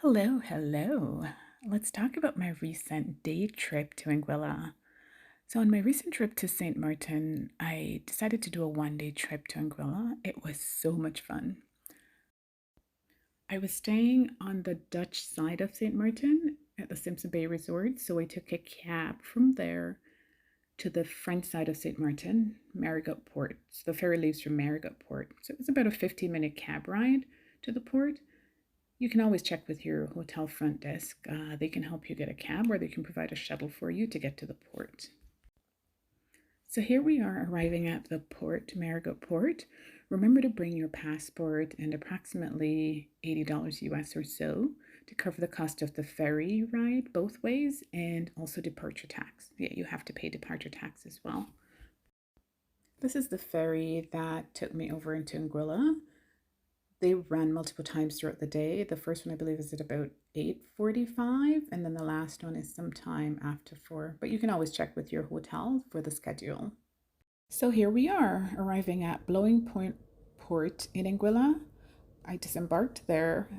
Hello, hello. Let's talk about my recent day trip to Anguilla. So, on my recent trip to St. Martin, I decided to do a 1 day trip to Anguilla. It was so much fun. I was staying on the Dutch side of St. Martin at the Simpson Bay Resort, so I took a cab from there to the French side of St. Martin, Marigot Port. So, the ferry leaves from Marigot Port. So, it was about a 15-minute cab ride to the port. You can always check with your hotel front desk. They can help you get a cab or they can provide a shuttle for you to get to the port. So here we are arriving at the port, Marigot Port. Remember to bring your passport and approximately $80 US or so to cover the cost of the ferry ride both ways and also departure tax. Yeah, you have to pay departure tax as well. This is the ferry that took me over into Anguilla. They run multiple times throughout the day. The first one, I believe, is at about 8:45, and then the last one is sometime after 4. But you can always check with your hotel for the schedule. So here we are, arriving at Blowing Point Port in Anguilla. I disembarked there,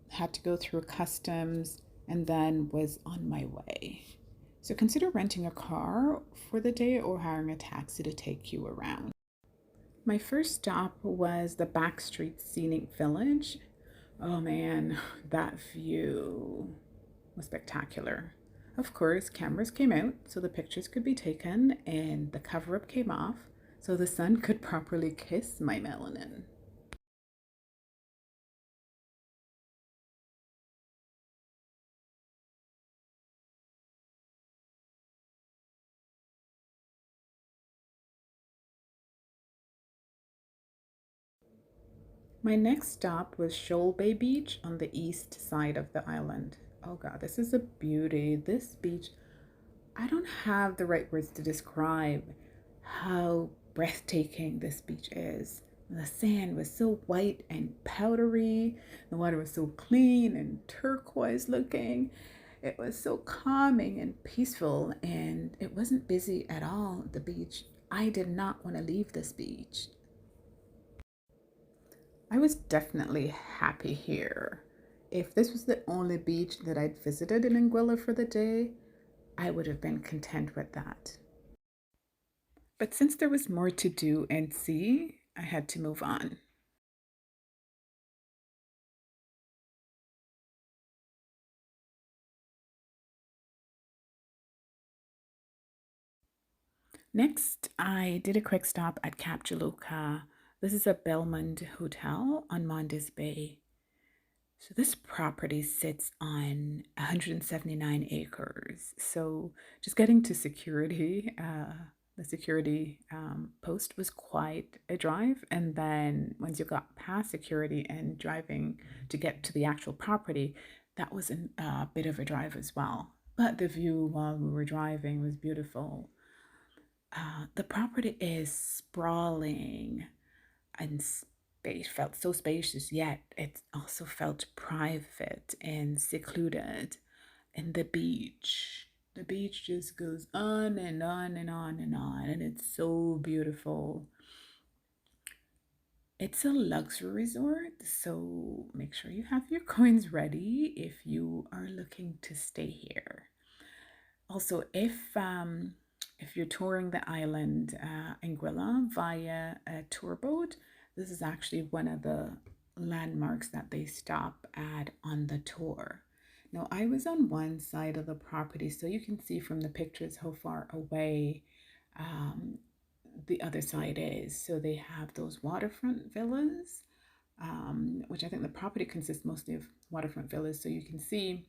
had to go through customs, and then was on my way. So consider renting a car for the day or hiring a taxi to take you around. My first stop was the Backstreet Scenic Village. Oh man, that view was spectacular. Of course, cameras came out so the pictures could be taken and the cover up came off so the sun could properly kiss my melanin. My next stop was Shoal Bay Beach on the east side of the island. Oh god, this is a beauty. This beach, I don't have the right words to describe how breathtaking this beach is. The sand was so white and powdery. The water was so clean and turquoise looking. It was so calming and peaceful, and it wasn't busy at all, the beach. I did not want to leave this beach. I was definitely happy here. If this was the only beach that I'd visited in Anguilla for the day, I would have been content with that. But since there was more to do and see, I had to move on. Next, I did a quick stop at Cap Juluca. This is a Belmond hotel on Mondes Bay. So this property sits on 179 acres. So just getting to security, the security post was quite a drive. And then once you got past security and driving to get to the actual property, that was a bit of a drive as well. But the view while we were driving was beautiful. The property is sprawling and space felt so spacious, yet it also felt private and secluded. And the beach just goes on and on and on and on, and it's so beautiful. It's a luxury resort, so make sure you have your coins ready if you are looking to stay here. Also, if you're touring the island Anguilla via a tour boat, this is actually one of the landmarks that they stop at on the tour. Now, I was on one side of the property, so you can see from the pictures how far away um, the other side is. So they have those waterfront villas, which I think the property consists mostly of waterfront villas. So you can see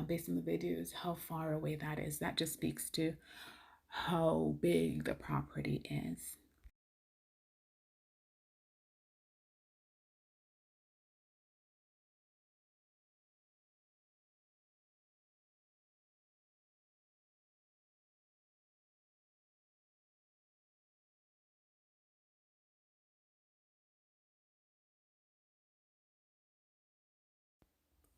based on the videos how far away that is. That just speaks to how big the property is.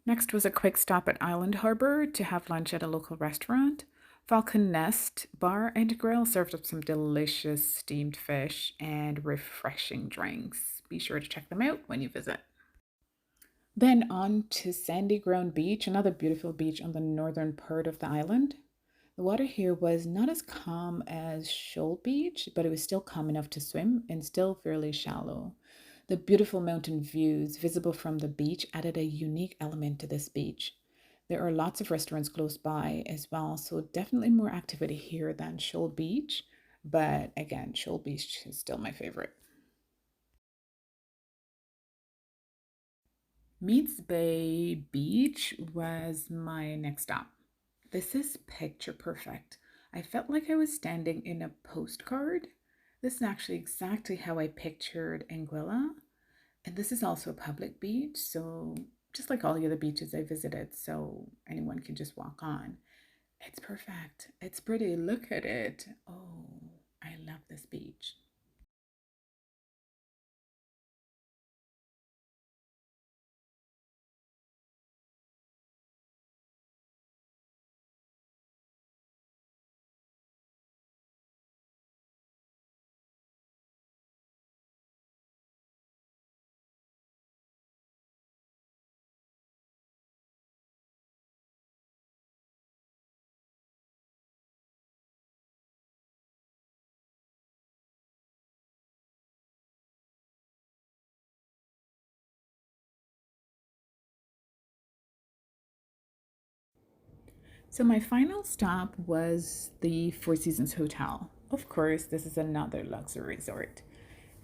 Next was a quick stop at Island Harbor to have lunch at a local restaurant. Falcon Nest Bar and Grill served up some delicious steamed fish and refreshing drinks. Be sure to check them out when you visit. Then on to Sandy Ground Beach, another beautiful beach on the northern part of the island. The water here was not as calm as Shoal Beach, but it was still calm enough to swim and still fairly shallow. The beautiful mountain views visible from the beach added a unique element to this beach. There are lots of restaurants close by as well, so definitely more activity here than Shoal Beach. But again, Shoal Beach is still my favorite. Meads Bay Beach was my next stop. This is picture perfect. I felt like I was standing in a postcard. This is actually exactly how I pictured Anguilla. And this is also a public beach, so just like all the other beaches I visited, so anyone can just walk on. It's perfect. It's pretty. Look at it. Oh, I love this beach. So my final stop was the Four Seasons Hotel. Of course, this is another luxury resort.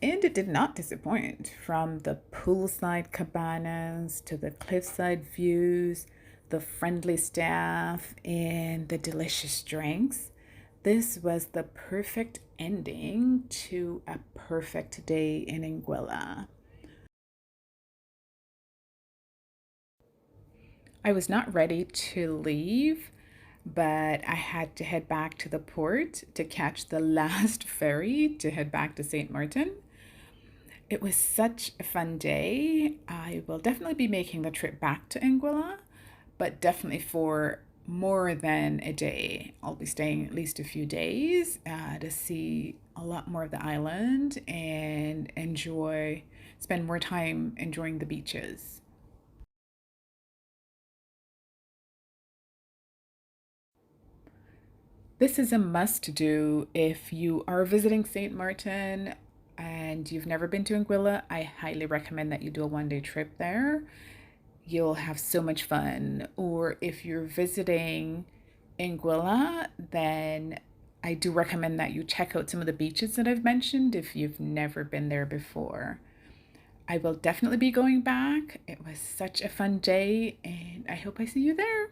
And it did not disappoint. From the poolside cabanas to the cliffside views, the friendly staff, and the delicious drinks. This was the perfect ending to a perfect day in Anguilla. I was not ready to leave, but I had to head back to the port to catch the last ferry to head back to St. Martin. It was such a fun day. I will definitely be making the trip back to Anguilla, but definitely for more than a day. I'll be staying at least a few days to see a lot more of the island and spend more time enjoying the beaches. This is a must do if you are visiting St. Martin and you've never been to Anguilla. I highly recommend that you do a 1 day trip there. You'll have so much fun. Or if you're visiting Anguilla, then I do recommend that you check out some of the beaches that I've mentioned if you've never been there before. I will definitely be going back. It was such a fun day, and I hope I see you there.